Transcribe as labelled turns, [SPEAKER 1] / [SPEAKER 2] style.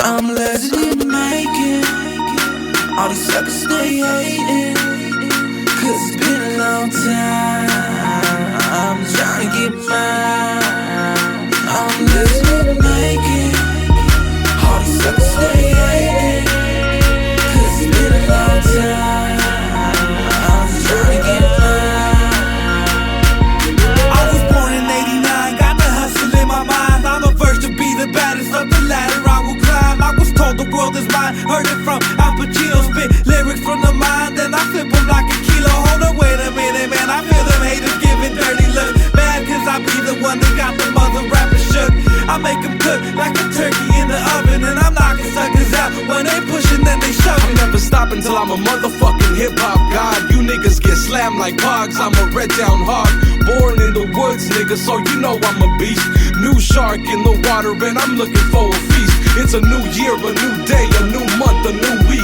[SPEAKER 1] I'm blessed in making all these suckers stay hating, 'cause it's been a long time. I'm trying to get mine. I'm blessed in making all these suckers stay hating, 'cause it's been a long time. I'm trying to get mine.
[SPEAKER 2] I was born in '89, got the hustle in my mind. On the verge to be the baddest up the ladder I will climb. I was told the world is mine, heard it from Al Pacino. Spit lyrics from the mind, then I flip them like a kilo. Hold on, wait a minute, man, I feel them haters giving dirty looks. Mad 'cause I be the one that got them other rappers shook. I make them cook like a turkey in the oven, and I'm knocking suckers out. When they pushing, then they shoving.
[SPEAKER 3] I'm never stopping till I'm a motherfucking hip-hop god. You niggas get slammed like pogs, I'm a red down hog. Born in the woods, nigga, so you know I'm a beast. New shark in the water and I'm looking for a feast. It's a new year, a new day, a new